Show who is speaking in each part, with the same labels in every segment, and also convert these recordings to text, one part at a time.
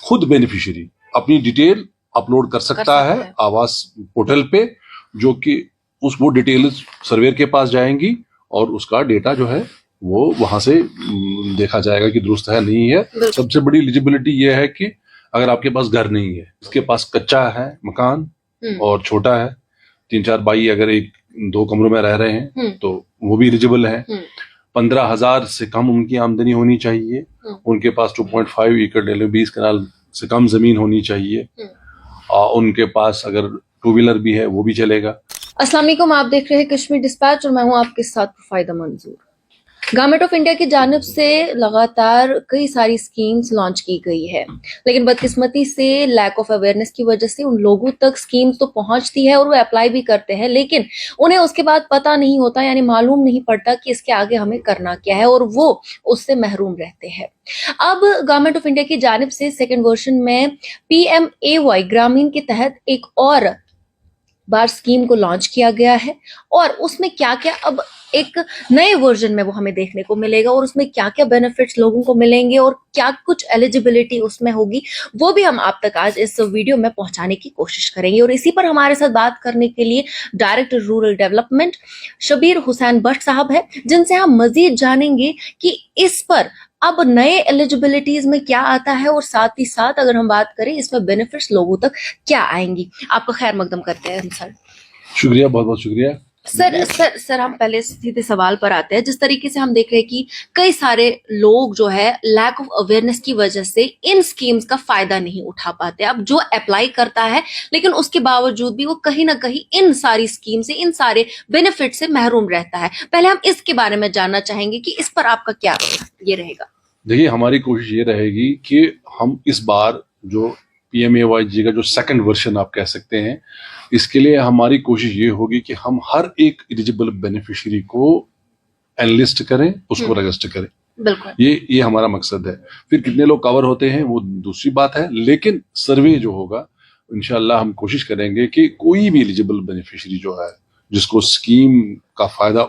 Speaker 1: खुद बेनिफिशियरी अपनी detail upload कर सकता है आवास पोर्टल पे, जो कि वो डिटेल सर्वेयर के पास जाएंगी और उसका डेटा जो है वो वहां से देखा जाएगा कि दुरुस्त है नहीं है। सबसे बड़ी एलिजिबिलिटी ये है कि अगर आपके पास घर नहीं है, उसके पास कच्चा है मकान और छोटा है, 3-4 भाई अगर 1-2 कमरों में रह रहे हैं तो वो भी एलिजिबल है। 15,000 से कम उनकी आमदनी होनी चाहिए, उनके पास 2.5 एकड़ 20 कनाल से कम जमीन होनी चाहिए, उनके पास अगर 2 व्हीलर भी है वो भी चलेगा।
Speaker 2: अस्सलाम वालेकुम, आप देख रहे हैं कश्मीर डिस्पैच और मैं हूं आपके साथ फायदा मंजूर। गवर्नमेंट ऑफ इंडिया की जानिब से लगातार कई सारी स्कीम्स लॉन्च की गई है, लेकिन बदकिस्मती से लैक ऑफ अवेयरनेस की वजह से उन लोगों तक स्कीम्स तो पहुंचती है और वो अप्लाई भी करते हैं, लेकिन उन्हें उसके बाद पता नहीं होता, यानी मालूम नहीं पड़ता कि इसके आगे हमें करना क्या है और वो उससे महरूम रहते हैं। अब गवर्नमेंट ऑफ इंडिया की जानिब से सेकेंड वर्जन में PMAY ग्रामीण के तहत एक और बार स्कीम को लॉन्च किया गया है और उसमें क्या क्या अब एक नए वर्जन में वो हमें देखने को मिलेगा और उसमें क्या क्या बेनिफिट्स लोगों को मिलेंगे और क्या कुछ एलिजिबिलिटी उसमें होगी, वो भी हम आप तक आज इस वीडियो में पहुंचाने की कोशिश करेंगे। और इसी पर हमारे साथ बात करने के लिए director rural development Shabir Hussain Bhatt sahab है, जिनसे हम मजीद जानेंगे कि इस पर अब नए एलिजिबिलिटीज में क्या आता है और साथ ही साथ अगर हम बात करें इसमें बेनिफिट्स लोगों तक क्या आएंगी। आपका खैर मकदम करते हैं सर।
Speaker 1: शुक्रिया, बहुत बहुत शुक्रिया।
Speaker 2: सर हम पहले सीधे सवाल पर आते हैं। जिस तरीके से हम देख रहे हैं कि कई सारे लोग जो है लैक ऑफ अवेयरनेस की वजह से इन स्कीम्स का फायदा नहीं उठा पाते। अब जो अप्लाई करता है लेकिन उसके बावजूद भी वो कहीं ना कहीं इन सारी स्कीम से, इन सारे बेनिफिट से महरूम रहता है। पहले हम इसके बारे में जानना चाहेंगे कि इस पर आपका क्या ये रहेगा।
Speaker 1: देखिए, हमारी कोशिश ये रहेगी कि हम इस बार जो PMAY का जो सेकंड वर्जन आप कह सकते हैं, इसके लिए हमारी कोशिश ये होगी कि हम हर एक एलिजिबल बेनिफिशियरी को एनलिस्ट करें, उसको रजिस्टर करें।
Speaker 2: बिल्कुल,
Speaker 1: ये हमारा मकसद है। फिर कितने लोग कवर होते हैं वो दूसरी बात है, लेकिन सर्वे जो होगा इंशाल्लाह हम कोशिश करेंगे कि कोई भी एलिजिबल बेनिफिशियरी जो है जिसको स्कीम का फायदा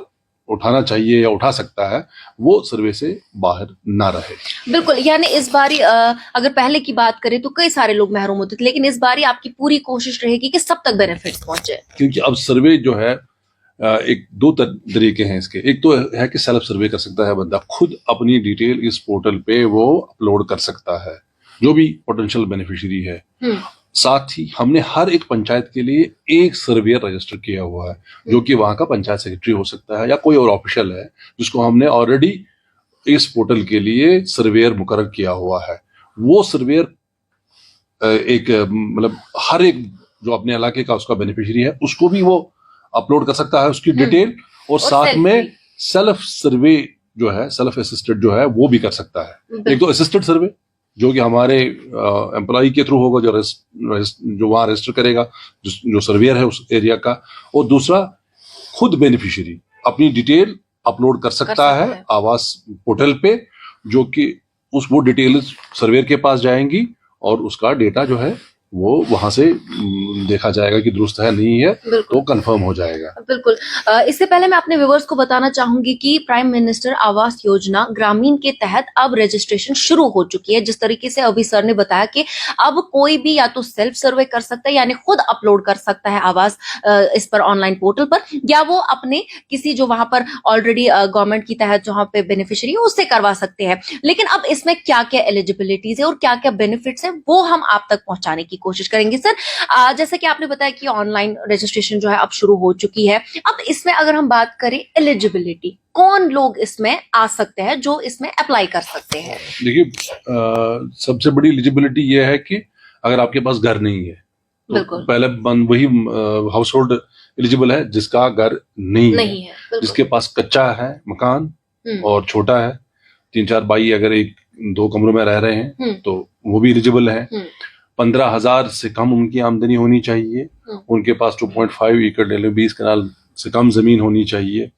Speaker 1: उठाना चाहिए या उठा सकता है, वो सर्वे से बाहर ना रहे।
Speaker 2: बिल्कुल, यानी इस बारी अगर पहले की बात करें तो कई सारे लोग महरूम होते थे, लेकिन इस बारी आपकी पूरी कोशिश रहेगी कि सब तक बेनिफिट्स पहुंचे।
Speaker 1: क्योंकि अब सर्वे जो है एक दो तरीके हैं इसके। एक तो है कि सेल्फ सर्वे कर सकता है बंदा, खुद अपनी डिटेल इस पोर्टल पे वो अपलोड कर सकता है, जो भी पोटेंशियल बेनिफिशियरी है। साथ ही हमने हर एक पंचायत के लिए एक सर्वेयर रजिस्टर किया हुआ है, जो कि वहां का पंचायत सेक्रेटरी हो सकता है या कोई और ऑफिशियल है, जिसको हमने ऑलरेडी इस पोर्टल के लिए सर्वेयर मुकर्रर किया हुआ है। वो सर्वेयर एक मतलब हर एक जो अपने इलाके का उसका बेनिफिशियरी है उसको भी वो अपलोड कर सकता है उसकी डिटेल, और साथ में सेल्फ सर्वे जो है, सेल्फ असिस्टेड जो है वो भी कर सकता है। एक तो असिस्टेड सर्वे जो कि हमारे एम्प्लॉय के थ्रू होगा, जो वहां रजिस्टर करेगा, जो सर्वेयर है उस एरिया का, और दूसरा खुद बेनिफिशियरी अपनी डिटेल अपलोड कर सकता है आवास पोर्टल पे, जो कि वो डिटेल सर्वेयर के पास जाएंगी और उसका डेटा जो है वो वहां से देखा जाएगा कि दुरुस्त है नहीं है, तो कंफर्म हो जाएगा।
Speaker 2: बिल्कुल। इससे पहले मैं अपने व्यूअर्स को बताना चाहूंगी कि प्राइम मिनिस्टर आवास योजना ग्रामीण के तहत अब रजिस्ट्रेशन शुरू हो चुकी है। जिस तरीके से अभी सर ने बताया कि अब कोई भी या तो सेल्फ सर्वे कर सकता है, यानी खुद अपलोड कर सकता है आवास इस पर ऑनलाइन पोर्टल पर, या वो अपने किसी जो वहां पर ऑलरेडी गवर्नमेंट की तहत जहां पे बेनिफिशियरी है उससे करवा सकते हैं। लेकिन अब इसमें क्या क्या एलिजिबिलिटीज है और क्या क्या बेनिफिट्स है वो हम आप तक पहुंचाने की कोशिश करेंगे। सर, जैसा कि आपने बताया कि ऑनलाइन रजिस्ट्रेशन जो है अब शुरू हो चुकी है, अब इसमें अगर हम बात करें एलिजिबिलिटी, कौन लोग इसमें आ सकते हैं जो इसमें अप्लाई कर सकते हैं?
Speaker 1: देखिए, सबसे बड़ी एलिजिबिलिटी ये है कि अगर आपके पास घर नहीं है तो पहले वही हाउस होल्ड एलिजिबल है जिसका घर नहीं है। जिसके पास कच्चा है मकान और छोटा है, 3-4 भाई अगर 1-2 कमरों में रह रहे हैं तो वो भी एलिजिबल है। 15,000 से कम उनकी आमदनी होनी चाहिए, उनके पास 2.5 एकड़ 20 कनाल से कम जमीन होनी चाहिए,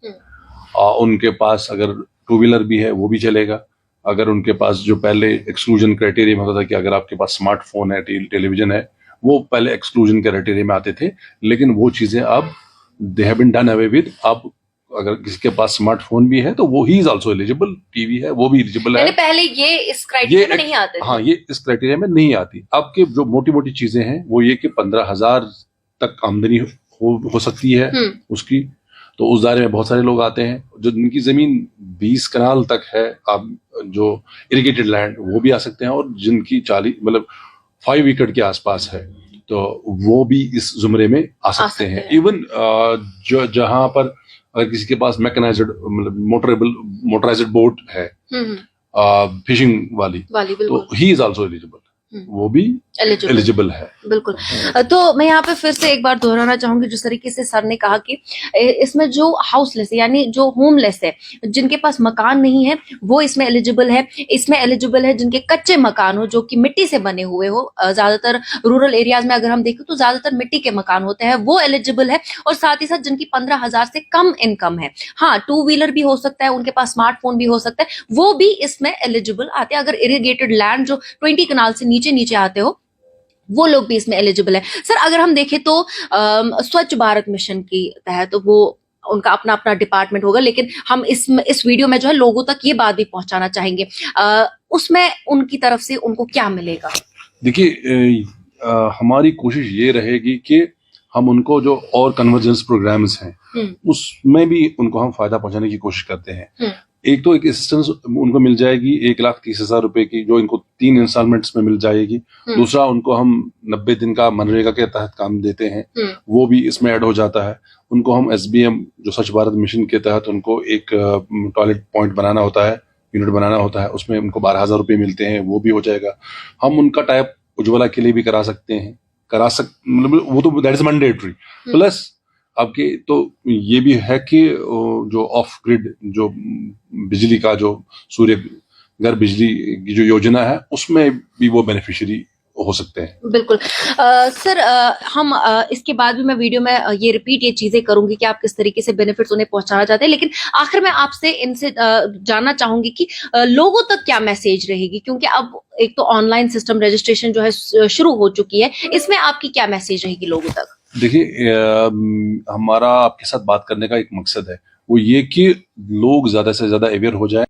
Speaker 1: उनके पास अगर 2 व्हीलर भी है वो भी चलेगा। अगर उनके पास जो पहले एक्सक्लूजन क्राइटेरिया में होता था कि अगर आपके पास स्मार्टफोन है, टेलीविजन है, वो पहले एक्सक्लूजन क्राइटेरिया में आते थे, लेकिन वो चीजें अब they have been done away with. अब अगर किसी के पास स्मार्टफोन भी है तो वो he is also eligible, TV है वो भी एलिजिबल है।
Speaker 2: यानी पहले ये इस क्राइटेरिया में नहीं आते थे।
Speaker 1: हाँ, ये इस क्राइटेरिया में नहीं आती। अब के जो मोटी मोटी चीजें हैं वो ये कि 15,000 तक आमदनी हो सकती है उसकी, तो उस दायरे में बहुत सारे लोग आते हैं। जो जिनकी जमीन 20 कनाल तक है, आप जो इरिगेटेड लैंड, वो भी आ सकते हैं, और जिनकी 40 मतलब 5 एकड़ के आसपास है तो वो भी इस जुमरे में आ सकते हैं। इवन जो जहां पर अगर किसी के पास मैकेनाइज्ड मतलब मोटराइज्ड बोट है फिशिंग वाली तो ही इज आल्सो एलिजिबल, वो भी एलिजिबल है।
Speaker 2: बिल्कुल। तो मैं यहाँ पे फिर से एक बार दोहराना चाहूंगी, जिस तरीके से सर ने कहा कि इसमें जो हाउसलेस है यानी जो होमलेस है, जिनके पास मकान नहीं है वो इसमें एलिजिबल है। इसमें एलिजिबल है जिनके कच्चे मकान हो, जो कि मिट्टी से बने हुए हो। ज्यादातर रूरल एरियाज में अगर हम देखें तो ज्यादातर मिट्टी के मकान होते हैं, वो एलिजिबल है। और साथ ही साथ जिनकी 15,000 से कम इनकम है, हाँ 2 व्हीलर भी हो सकता है, उनके पास स्मार्टफोन भी हो सकता है, वो भी इसमें एलिजिबल आते हैं। अगर इरिगेटेड लैंड जो 20 कनाल से नीचे आते हो वो लोग भी इसमें एलिजिबल है। सर अगर हम देखें तो स्वच्छ भारत मिशन की तहत तो वो उनका अपना अपना डिपार्टमेंट होगा, लेकिन हम इस वीडियो में जो है लोगों तक ये बात भी पहुंचाना चाहेंगे, उसमें उनकी तरफ से उनको क्या मिलेगा?
Speaker 1: देखिए, हमारी कोशिश ये रहेगी कि हम उनको जो और कन्वर्जेंस प्रोग्राम्स हैं उसमें भी उनको हम फायदा पहुंचाने की कोशिश करते हैं। एक तो एक असिस्टेंस उनको मिल जाएगी 1,30,000 रुपए की, जो इनको 3 इंस्टॉलमेंट्स में मिल जाएगी। दूसरा, उनको हम 90 दिन का मनरेगा के तहत काम देते हैं, वो भी इसमें ऐड हो जाता है। उनको हम SBM जो स्वच्छ भारत मिशन के तहत उनको एक टॉयलेट पॉइंट बनाना होता है, यूनिट बनाना होता है, उसमें उनको 12,000 रुपए मिलते हैं, वो भी हो जाएगा। हम उनका टाइप उज्ज्वला के लिए भी करा सकते हैं, मतलब वो तो दैट इज मैंडेटरी। प्लस आपके तो ये भी है कि जो ऑफ ग्रिड जो बिजली का जो सूर्य घर बिजली की जो योजना है उसमें भी वो बेनिफिशियरी हो सकते हैं।
Speaker 2: बिल्कुल। सर हम इसके बाद भी मैं वीडियो में ये रिपीट ये चीजें करूंगी कि आप किस तरीके से बेनिफिट्स उन्हें पहुंचाना चाहते हैं, लेकिन आखिर में आपसे इनसे जानना चाहूंगी कि लोगों तक क्या मैसेज रहेगी, क्योंकि अब एक तो ऑनलाइन सिस्टम रजिस्ट्रेशन जो है शुरू हो चुकी है, इसमें आपकी क्या मैसेज रहेगी लोगों तक?
Speaker 1: देखिए, हमारा आपके साथ बात करने का एक मकसद है, वो ये कि लोग ज्यादा से ज्यादा अवेयर हो जाए।